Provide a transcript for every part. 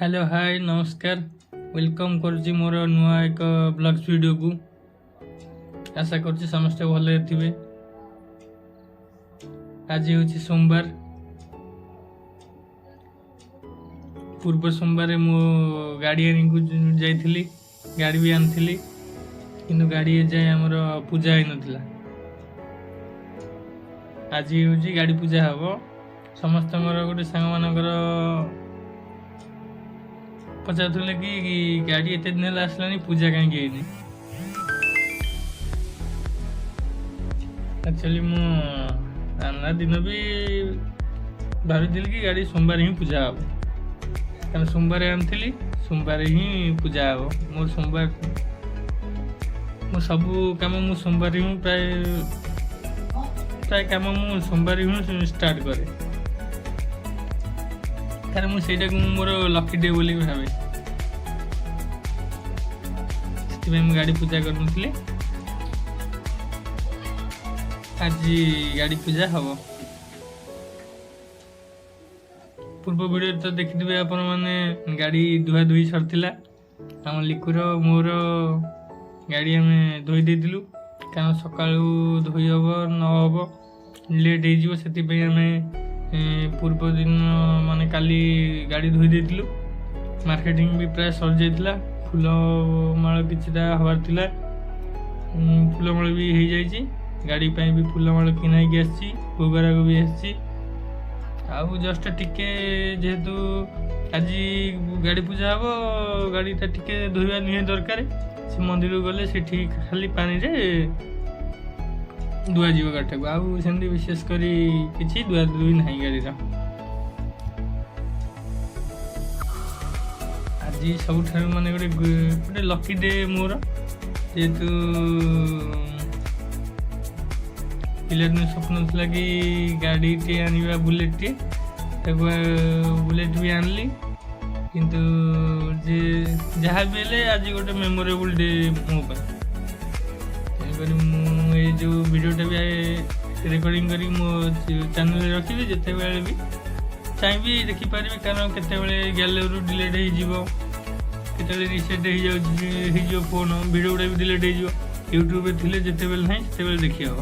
Hello hi नमस्कार welcome करुच्ची मोर नुआ एक ब्लॉग्स वीडियो को आशा करुच्ची समस्ते भले थे। आज हूँ सोमवार पूर्व सोमवार मो गाड़ी आनी को जाइली गाड़ी भी आनी किंतु गाड़ी जाए आमर पूजा ही नथिला। आज हूँ गाड़ी पूजा हम समस्त गोटे सांग मानकर पचारे कि गाड़ी एत दिन आसलानी पूजा कहीं एक्चुअली मु आना दिन भी भावी कि गाड़ी सोमवार ही पूजा हम कारण सोमवार आनी सोमवार ही पूजा हम मोर सोमवार मो सब कम मु सोमवार ही प्राय प्राय कम मु सोमवार ही स्टार्ट करे कारण मुझे मोर लकी डे बोली भावे से गाड़ी पूजा कर आज गाड़ी पूजा हम पूर्व वीडियो तो देखिथे आपण मैंने गाड़ी धुआ धुई सरथिला आम लिकुर मोर गाड़ी आम धोई देलु कारण सका धोई हम न हम लेट हो पूर्व दिन माने काली गाड़ी धोई देलु मार्केटिंग भी प्राय सर जाइला फूल माल किछटा हबार थिला फूल माल भी हो जाइए गाड़ी पे भी फूल माल किना की आसी भोगराग भी आसी आउ जस्ट टिके जेहेतु आज गाड़ी पूजा हम गाड़ी टिके धोइबा निहे दरकार से मंदिर गले से ठीक खाली पानी रे धुआ जीव गाड़ी को आउ सेमती विशेष करी किछि धुआ धुई नहीं गाड़ी आज सब माने गोटे लकी डे मोर जेहेतु पिला स्वप्न था कि गाड़ी टे आनिबा बुलेट टे बुलेट भी आनली किंतु जे जहाँ भी हेले आज गोटे मेमोरेबल डे मो ये जो वीडियोटा भी रेकर्डिंग करी मो चैनल रखी जिते बेले भी चाहिए देखिपारि कारण केते गैलरी डिलीट होते रिसेट हो फोन वीडियो गुड़ा भी डिलीट हो यूट्यूब थे जिते बेले ना से देखी हम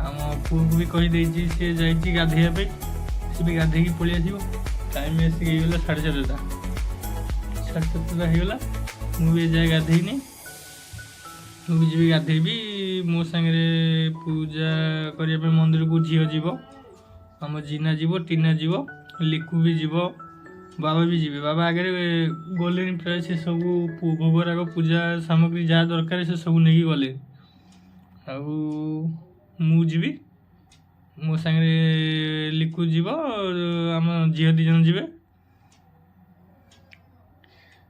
आम पु को भी कहीदे सी जा गाधे सी भी गाधे पलि आस टाइम आसिक 4:30 होगला मुझे जाए गाधेनी मुझे जी गाधेबी मो सांगे पूजा करने मंदिर को झील जीव आम जीना जीव टीना जीव लिकु भी जीव बाबा भी जीवे बाबा आगे गले प्राय से सब भोगराग पूजा सामग्री जहाँ दरकार से सब नहीं गले आजी मो सांगे लिकु जीव आम झील दी जन जीवे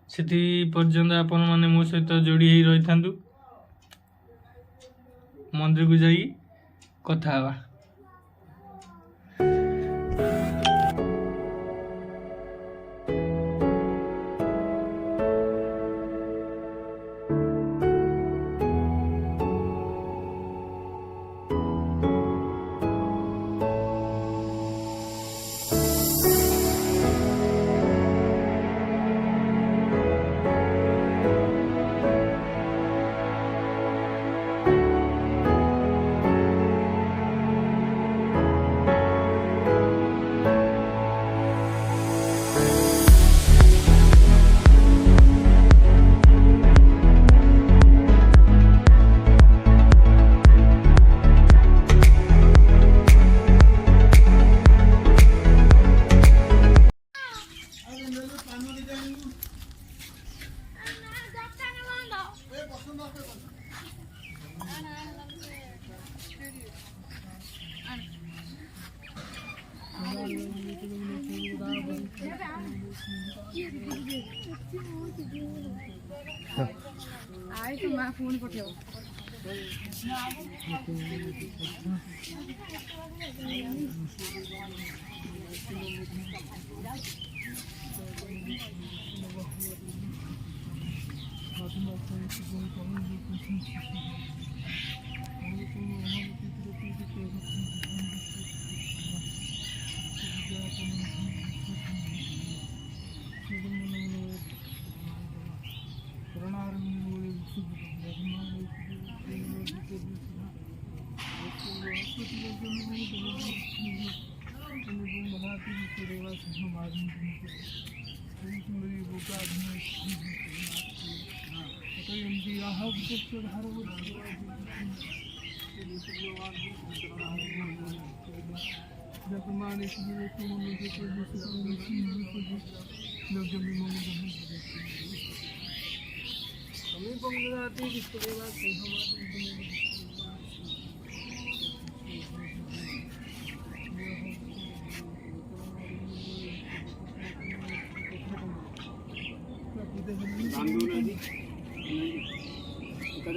से पर्यंत आपण मैंने मो सहित जोड़ी ही रही था मंदिर को जाई कथा हवा। आई तो मैं फोन पठाओ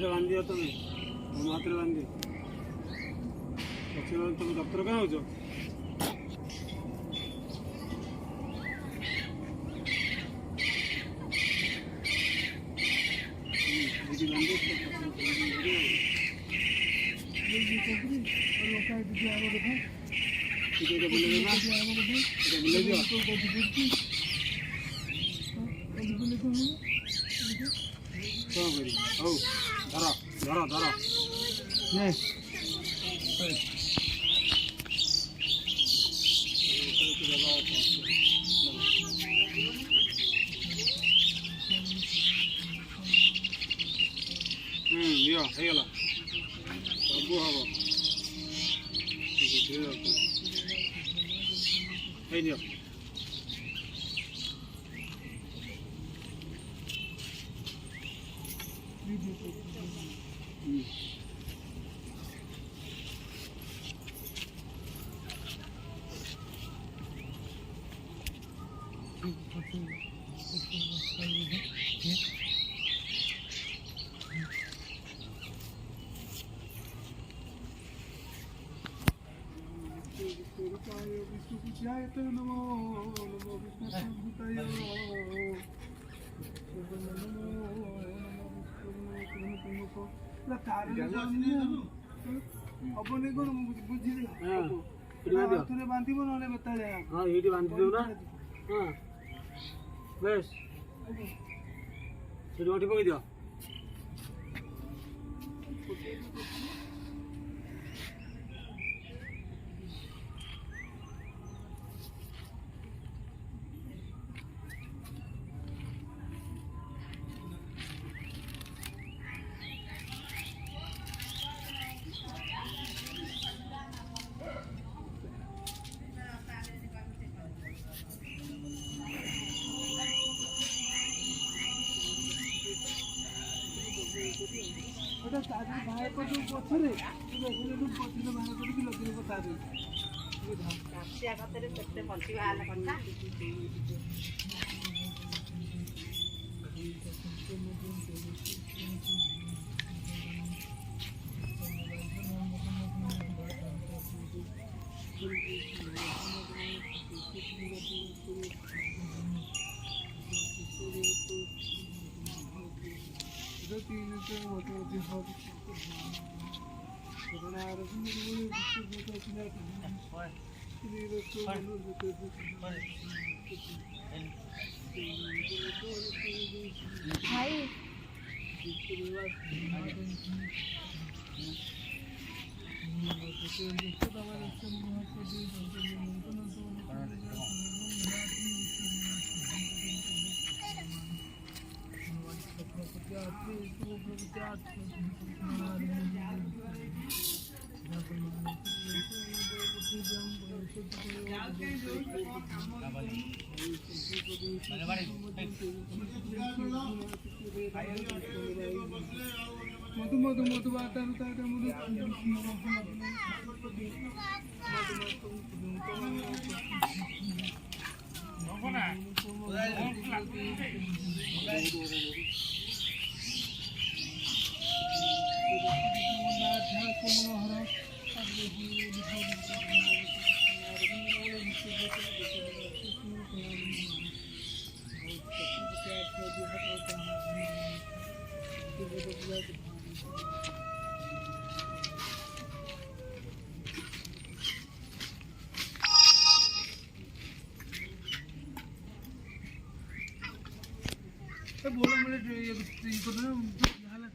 बांधी तुम हाथ में बांधी तुम डॉक्टर कहाँ हो धरा धरा दियो ହେଇଗଲା ସବୁ ହବ ହେଇଦିଅ ହବନି କଣ ବୁଝିଲି ବାନ୍ଧିବ ନହେଲେ ବେତାଳିଆ हाँ ये बांधी दो ना हाँ बस ये रोटी पकई दियो ବାହାର କରିଦେବୁ ପଛରେ ପଛରେ ବାହାର କରିକି ଲଗେଇବ ତାର मधु मधु मधु आता बोला मेरे ये को ना हालत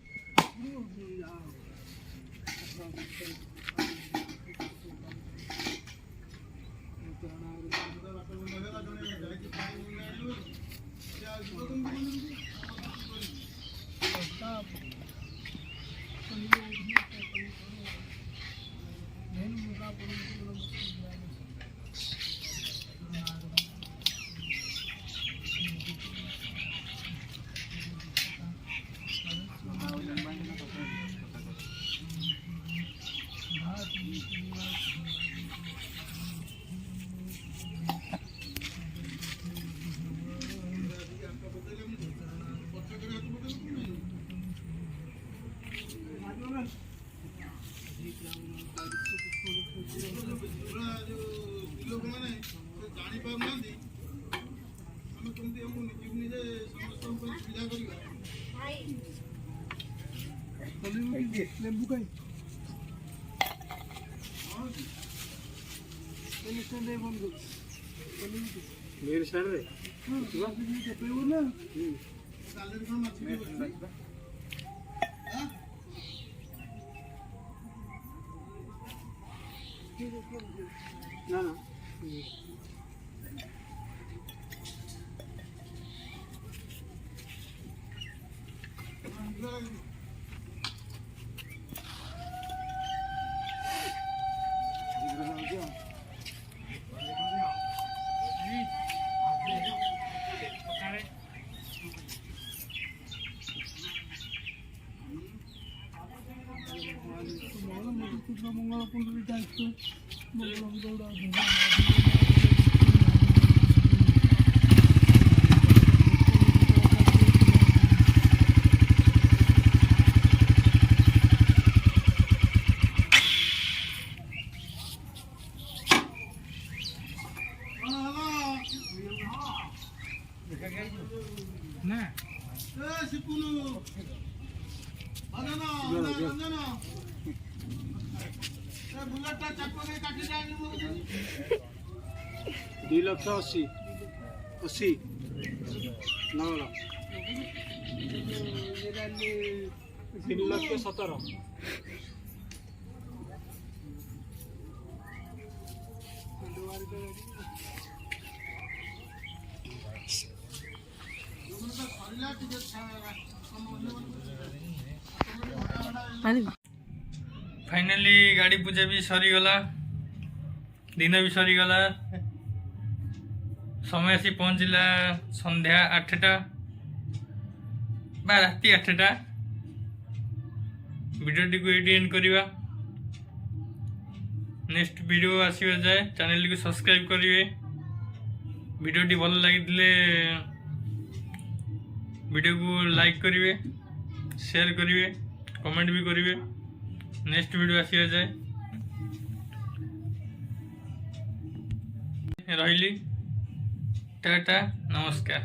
ଲେମ୍ବୁ କାଇଁ ବନ୍ଧୁ मेरे साइड रे ଚପେଇବ ନା ना ना ମଙ୍ଗଳ କୁଣ୍ଡଳୀ ଦାୟିତ୍ୱ ମଙ୍ଗଳ ଦୌଡ଼ ନା दुई लक्ष 80 80 नगद 3 लक्ष 17 फाइनाली गाड़ी पूजा भी सरीगला दिन भी सरीगला समय आसी पहुँचला संध्या 8टा बा राति 8टा वीडियोटी को ये एंड करवा नेक्स्ट वीडियो आसवा जाए चैनल को सब्सक्राइब करेंगे वीडियोटी भल लगी वीडियो को लाइक करेंगे शेयर करेंगे कमेंट भी करेंगे नेक्स्ट वीडियो आसवा जाए रही टाटा नमस्कार।